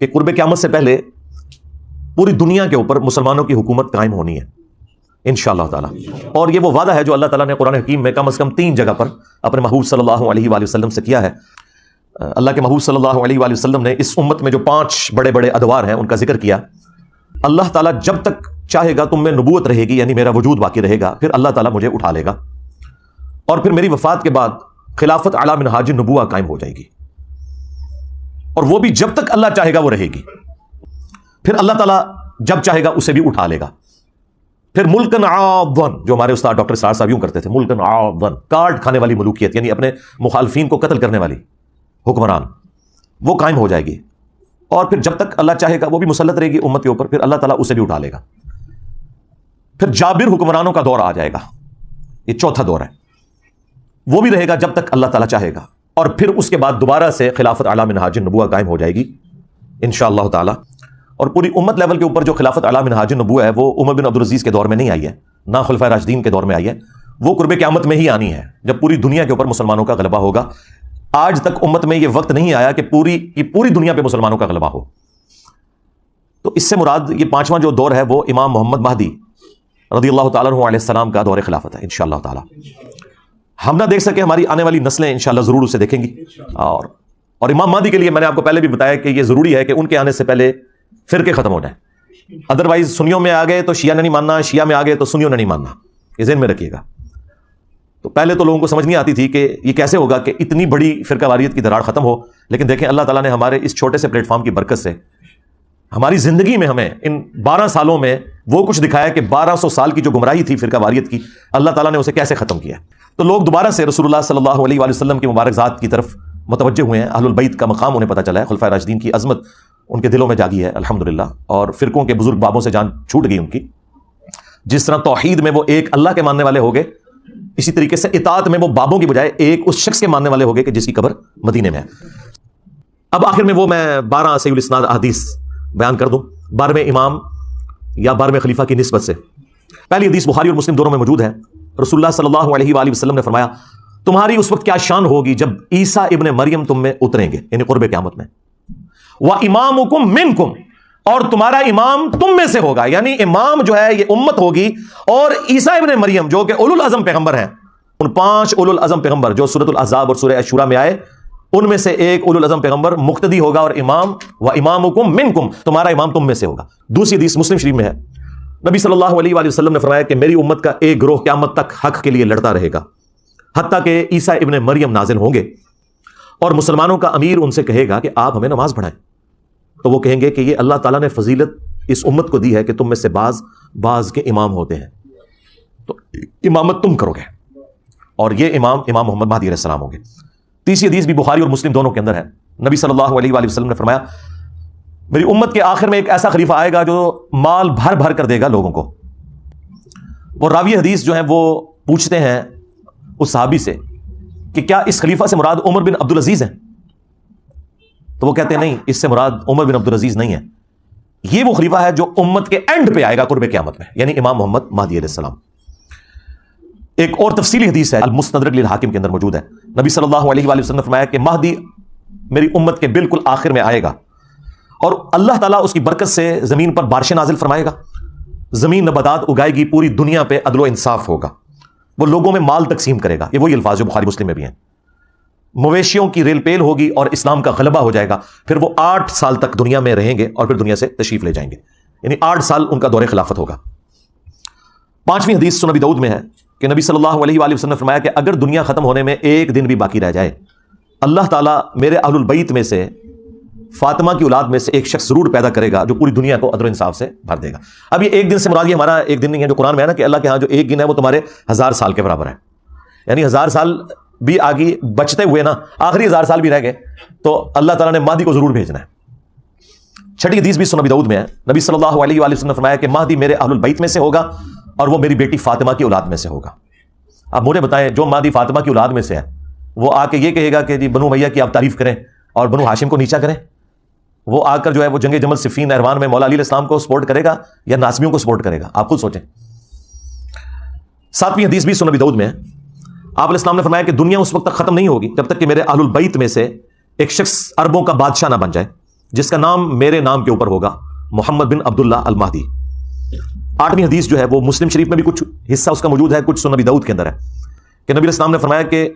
کہ قرب قیامت سے پہلے پوری دنیا کے اوپر مسلمانوں کی حکومت قائم ہونی ہے انشاءاللہ تعالی. اور یہ وہ وعدہ ہے جو اللہ تعالیٰ نے قرآن حکیم میں کم از کم 3 جگہ پر اپنے محبوب صلی اللہ علیہ وآلہ وسلم سے کیا ہے. اللہ کے محبوب صلی اللہ علیہ وآلہ وسلم نے اس امت میں جو 5 بڑے بڑے ادوار ہیں ان کا ذکر کیا. اللہ تعالیٰ جب تک چاہے گا تم میں نبوت رہے گی، یعنی میرا وجود باقی رہے گا، پھر اللہ تعالیٰ مجھے اٹھا لے گا، اور پھر میری وفات کے بعد خلافت اعلی منہاج النبوہ قائم ہو جائے گی، اور وہ بھی جب تک اللہ چاہے گا وہ رہے گی. پھر اللہ تعالیٰ جب چاہے گا اسے بھی اٹھا لے گا. پھر ملکن عاضن، جو ہمارے استاد ڈاکٹر سار صاحب یوں کرتے تھے، ملکن عاضن، کاٹ کھانے والی ملوکیت، یعنی اپنے مخالفین کو قتل کرنے والی حکمران، وہ قائم ہو جائے گی. اور پھر جب تک اللہ چاہے گا وہ بھی مسلط رہے گی امت کے اوپر، پھر اللہ تعالیٰ اسے بھی اٹھا لے گا. پھر جابر حکمرانوں کا دور آ جائے گا، یہ 4تھا دور ہے، وہ بھی رہے گا جب تک اللہ تعالیٰ چاہے گا. اور پھر اس کے بعد دوبارہ سے خلافت اعلی منہاج النبوہ قائم ہو جائے گی انشاءاللہ تعالی. اور پوری امت لیول کے اوپر جو خلافت اعلی منہاج النبوہ ہے وہ عمر بن عبدالعزیز کے دور میں نہیں آئی ہے، نہ خلفائے راشدین کے دور میں آئی ہے، وہ قرب قیامت میں ہی آنی ہے جب پوری دنیا کے اوپر مسلمانوں کا غلبہ ہوگا. آج تک امت میں یہ وقت نہیں آیا کہ پوری دنیا پہ مسلمانوں کا غلبہ ہو. تو اس سے مراد یہ 5واں جو دور ہے وہ امام محمد مہدی رضی اللہ تعالیٰ عنہ علیہ السلام کا دور خلافت ہے انشاءاللہ تعالی. ہم نہ دیکھ سکے، ہماری آنے والی نسلیں انشاءاللہ ضرور اسے دیکھیں گی. اور امام مہدی کے لیے میں نے آپ کو پہلے بھی بتایا کہ یہ ضروری ہے کہ ان کے آنے سے پہلے فرقے ختم ہو جائیں. ادروائز سنیوں میں آ گئے تو شیعہ نے نہیں ماننا، شیعہ میں آ گئے تو سنیوں نے نہیں ماننا، یہ ذہن میں رکھیے گا. تو پہلے تو لوگوں کو سمجھ نہیں آتی تھی کہ یہ کیسے ہوگا کہ اتنی بڑی فرقہ واریت کی دراڑ ختم ہو. لیکن دیکھیں اللہ تعالیٰ نے ہمارے اس چھوٹے سے پلیٹ فارم کی برکت سے ہماری زندگی میں ہمیں ان 12 سالوں میں وہ کچھ دکھایا کہ 1200 سال کی جو گمراہی تھی فرقہ واریت کی، اللہ تعالیٰ نے اسے کیسے ختم کیا. تو لوگ دوبارہ سے رسول اللہ صلی اللہ علیہ وآلہ وسلم کی مبارک ذات کی طرف متوجہ ہوئے ہیں. اہل البیت کا مقام انہیں پتہ چلا ہے، خلفائے راشدین کی عظمت ان کے دلوں میں جاگی ہے الحمدللہ. اور فرقوں کے بزرگ بابوں سے جان چھوٹ گئی ان کی. جس طرح توحید میں وہ ایک اللہ کے ماننے والے ہو گئے، اسی طریقے سے اطاعت میں وہ بابوں کی بجائے ایک اس شخص کے ماننے والے ہو گئے کہ جس کی قبر مدینے میں ہے. اب آخر میں وہ میں 12 صحیح الاسناد احادیث بیان کر دوں 12ویں امام یا 12ویں خلیفہ کی نسبت سے. پہلی حدیث بخاری اور مسلم دونوں میں موجود ہے. رسول اللہ صلی اللہ علیہ وآلہ وسلم نے فرمایا، تمہاری اس وقت کیا شان ہوگی جب عیسیٰ ابن مریم تم میں اتریں گے، یعنی قرب قیامت میں. وَإِمَامُكُم مِّنكُم، اور تمہارا امام تم میں سے ہوگا، یعنی امام جو ہے یہ امت ہوگی. اور عیسیٰ ابن مریم جو کہ اولو العزم پیغمبر ہیں، ان 5 اولو العزم پیغمبر جو سورۃ الاحزاب اور سورہ الشورى میں آئے، ان میں سے ایک اولو العزم پیغمبر مقتدی ہوگا اور امام. وَإِمَامُكُم مِّنكُم، تمہارا امام تم میں سے ہوگا. دوسری حدیث مسلم شریف میں ہے، نبی صلی اللہ علیہ وآلہ وسلم نے فرمایا کہ میری امت کا ایک گروہ قیامت تک حق کے لیے لڑتا رہے گا حتیٰ کہ عیسیٰ ابن مریم نازل ہوں گے، اور مسلمانوں کا امیر ان سے کہے گا کہ آپ ہمیں نماز پڑھائیں. تو وہ کہیں گے کہ یہ اللہ تعالیٰ نے فضیلت اس امت کو دی ہے کہ تم میں سے بعض کے امام ہوتے ہیں، تو امامت تم کرو گے، اور یہ امام محمد مہدی علیہ السلام ہوں گے. تیسری حدیث بھی بخاری اور مسلم دونوں کے اندر ہے. نبی صلی اللہ علیہ وآلہ وسلم نے فرمایا، میری امت کے آخر میں ایک ایسا خلیفہ آئے گا جو مال بھر بھر کر دے گا لوگوں کو. وہ راوی حدیث جو ہیں وہ پوچھتے ہیں اس صحابی سے کہ کیا اس خلیفہ سے مراد عمر بن عبدالعزیز ہیں؟ تو وہ کہتے ہیں نہیں، اس سے مراد عمر بن عبدالعزیز نہیں ہے، یہ وہ خلیفہ ہے جو امت کے اینڈ پہ آئے گا قرب قیامت میں، یعنی امام محمد مہدی علیہ السلام. ایک اور تفصیلی حدیث ہے المستدرک للحاکم کے اندر موجود ہے. نبی صلی اللہ علیہ وآلہ وسلم نے فرمایا کہ مہدی میری امت کے بالکل آخر میں آئے گا، اور اللہ تعالیٰ اس کی برکت سے زمین پر بارشیں نازل فرمائے گا، زمین نباتات اگائے گی، پوری دنیا پہ عدل و انصاف ہوگا، وہ لوگوں میں مال تقسیم کرے گا. یہ وہی الفاظ جو بخاری مسلم میں بھی ہیں. مویشیوں کی ریل پیل ہوگی اور اسلام کا غلبہ ہو جائے گا. پھر وہ 8 سال تک دنیا میں رہیں گے اور پھر دنیا سے تشریف لے جائیں گے، یعنی 8 سال ان کا دور خلافت ہوگا. 5ویں حدیث سنن ابی داؤد میں ہے کہ نبی صلی اللہ علیہ وآلہ وسلم نے فرمایا کہ اگر دنیا ختم ہونے میں ایک دن بھی باقی رہ جائے، اللہ تعالیٰ میرے اہل البیت میں سے فاطمہ کی اولاد میں سے ایک شخص ضرور پیدا کرے گا جو پوری دنیا کو عدل و انصاف سے بھر دے گا. اب یہ ایک دن سے مراد یہ ہمارا ایک دن نہیں ہے جو قرآن میں ہے نا کہ اللہ کے ہاں جو ایک دن ہے وہ تمہارے 1000 سال کے برابر ہے، یعنی 1000 سال بھی آگے بچتے ہوئے نا آخری 1000 سال بھی رہ گئے تو اللہ تعالیٰ نے مہدی کو ضرور بھیجنا ہے. 6ٹھی حدیث بھی سنن ابی داؤد میں ہے. نبی صلی اللہ علیہ وآلہ وسلم نے فرمایا کہ مہدی میرے اہل البیت میں سے ہوگا اور وہ میری بیٹی فاطمہ کی اولاد میں سے ہوگا. اب مجھے بتائیں جو مہدی فاطمہ کی اولاد میں سے ہے وہ آ کے یہ کہے گا کہ جی بنو امیہ کی آپ تعریف کریں اور بنو ہاشم کو نیچا کریں؟ وہ آ کر جو ہے وہ جنگ جمل صفین نہروان میں مولا علی علیہ السلام کو سپورٹ کرے گا یا ناصبیوں کو سپورٹ کرے گا؟ آپ خود سوچیں. 7ویں حدیث بھی سنن ابی داؤد میں ہے. آپ علیہ السلام نے فرمایا کہ دنیا اس وقت تک ختم نہیں ہوگی جب تک کہ میرے اہل البیت میں سے ایک شخص عربوں کا بادشاہ نہ بن جائے. جس کا نام میرے نام کے اوپر ہوگا، محمد بن عبداللہ المہدی۔ 8ویں حدیث جو ہے وہ مسلم شریف میں بھی کچھ حصہ اس کا موجود ہے، کچھ سنن نبی داؤد کے اندر ہے کہ نبی علیہ السلام نے فرمایا کہ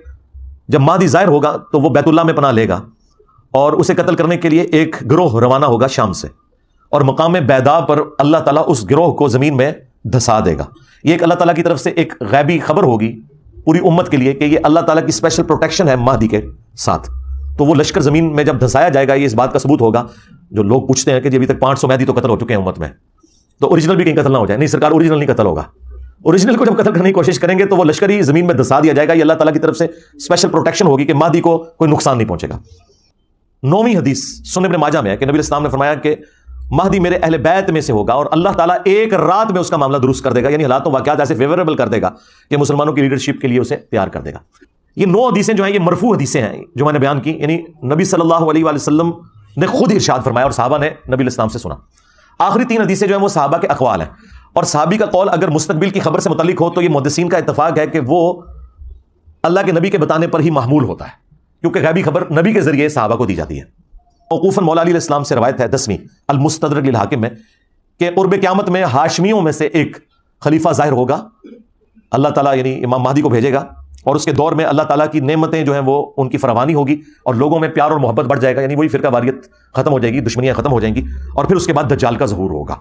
جب مہدی ظاہر ہوگا تو وہ بیت اللہ میں پناہ لے گا اور اسے قتل کرنے کے لیے ایک گروہ روانہ ہوگا شام سے، اور مقام بیدا پر اللہ تعالیٰ اس گروہ کو زمین میں دھسا دے گا۔ یہ ایک اللہ تعالیٰ کی طرف سے ایک غیبی خبر ہوگی پوری امت کے لیے کہ یہ اللہ تعالیٰ کی اسپیشل پروٹیکشن ہے مہدی کے ساتھ۔ تو وہ لشکر زمین میں جب دھسایا جائے گا، یہ اس بات کا ثبوت ہوگا، جو لوگ پوچھتے ہیں کہ جی ابھی تک 500 مہدی تو قتل ہو چکے ہیں امت میں، تو اوریجنل بھی کہیں قتل نہ ہو جائے۔ نہیں سرکار، اوریجنل نہیں قتل ہوگا، اوریجنل کو جب قتل کرنے کی کوشش کریں گے تو وہ لشکر ہی زمین میں دھسا دیا جائے گا۔ یہ اللہ تعالیٰ کی طرف سے اسپیشل پروٹیکشن ہوگی کہ مہدی کو کوئی نقصان نہیں پہنچے گا۔ 9ویں حدیث سنن ابن ماجہ میں ہے کہ نبی علیہ السلام نے فرمایا کہ مہدی میرے اہل بیت میں سے ہوگا اور اللہ تعالیٰ ایک رات میں اس کا معاملہ درست کر دے گا، یعنی حالات و واقعات ایسے فیوریبل کر دے گا کہ مسلمانوں کی لیڈرشپ کے لیے اسے تیار کر دے گا۔ یہ 9 حدیثیں جو ہیں یہ مرفوع حدیثیں ہیں جو میں نے بیان کی، یعنی نبی صلی اللہ علیہ وآلہ وسلم نے خود ارشاد فرمایا اور صحابہ نے نبی علیہ السلام سے سنا۔ آخری 3 حدیثیں جو ہیں وہ صحابہ کے اقوال ہیں، اور صحابی کا قول اگر مستقبل کی خبر سے متعلق ہو تو یہ محدثین کا اتفاق ہے کہ وہ اللہ کے نبی کے بتانے پر ہی محمول ہوتا ہے، کیونکہ غیبی خبر نبی کے ذریعے صحابہ کو دی جاتی ہے۔ موقوفاً مولا علی علیہ السلام سے روایت ہے 10ویں المستدرک للحاکم میں کہ قرب قیامت میں ہاشمیوں میں سے ایک خلیفہ ظاہر ہوگا، اللہ تعالیٰ یعنی امام مہدی کو بھیجے گا، اور اس کے دور میں اللہ تعالیٰ کی نعمتیں جو ہیں وہ ان کی فراوانی ہوگی اور لوگوں میں پیار اور محبت بڑھ جائے گا، یعنی وہی فرقہ واریت ختم ہو جائے گی، دشمنیاں ختم ہو جائیں گی، اور پھر اس کے بعد دجال کا ظہور ہوگا۔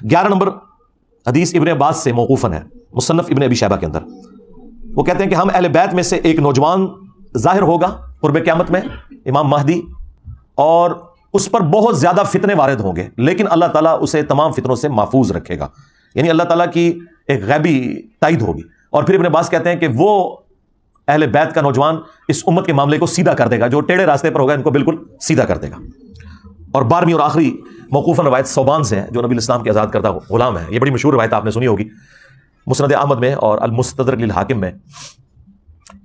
11 نمبر حدیث ابن عباس سے موقوفاً ہے، مصنف ابن ابی شیبہ کے اندر۔ وہ کہتے ہیں کہ ہم اہل بیت میں سے ایک نوجوان ظاہر ہوگا قرب قیامت میں، امام مہدی، اور اس پر بہت زیادہ فتنے وارد ہوں گے، لیکن اللہ تعالیٰ اسے تمام فتنوں سے محفوظ رکھے گا، یعنی اللہ تعالیٰ کی ایک غیبی تائید ہوگی۔ اور پھر ابن عباس کہتے ہیں کہ وہ اہل بیت کا نوجوان اس امت کے معاملے کو سیدھا کر دے گا، جو ٹیڑھے راستے پر ہوگا ان کو بالکل سیدھا کر دے گا۔ اور 12ویں اور آخری موقوفاً روایت صوبان سے ہے جو نبی الاسلام کے آزاد کردہ غلام ہے، یہ بڑی مشہور روایت آپ نے سنی ہوگی مسند احمد میں اور المستدرک للحاکم میں،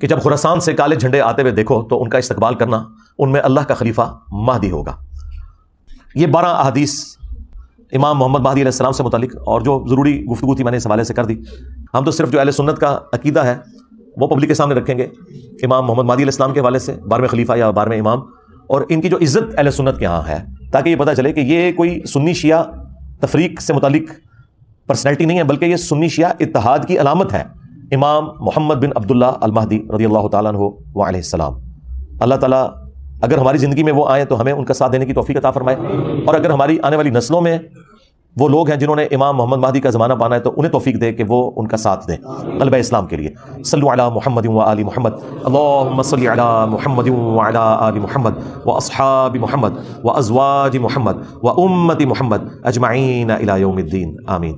کہ جب خراسان سے کالے جھنڈے آتے ہوئے دیکھو تو ان کا استقبال کرنا، ان میں اللہ کا خلیفہ مہدی ہوگا۔ یہ 12 احادیث امام محمد مہدی علیہ السلام سے متعلق، اور جو ضروری گفتگو تھی میں نے اس حوالے سے کر دی۔ ہم تو صرف جو اہل سنت کا عقیدہ ہے وہ پبلک کے سامنے رکھیں گے، امام محمد مہدی علیہ السلام کے حوالے سے 12ویں خلیفہ یا 12ویں امام، اور ان کی جو عزت اہل سنت کے ہاں ہے، تاکہ یہ پتہ چلے کہ یہ کوئی سنی شیعہ تفریق سے متعلق پرسنالٹی نہیں ہے، بلکہ یہ سنی شیعہ اتحاد کی علامت ہے، امام محمد بن عبداللہ المہدی رضی اللہ تعالیٰ عنہ وعلیہ السلام۔ اللہ تعالیٰ اگر ہماری زندگی میں وہ آئیں تو ہمیں ان کا ساتھ دینے کی توفیق عطا فرمائے، اور اگر ہماری آنے والی نسلوں میں وہ لوگ ہیں جنہوں نے امام محمد مہدی کا زمانہ پانا ہے تو انہیں توفیق دے کہ وہ ان کا ساتھ دیں غلبہ اسلام کے لیے۔ صلو علی محمد و آل محمد، اللہم صلی علی محمد و علی آل محمد و اصحاب محمد و ازواج محمد و امت محمد اجمعین الی یوم الدین، آمین۔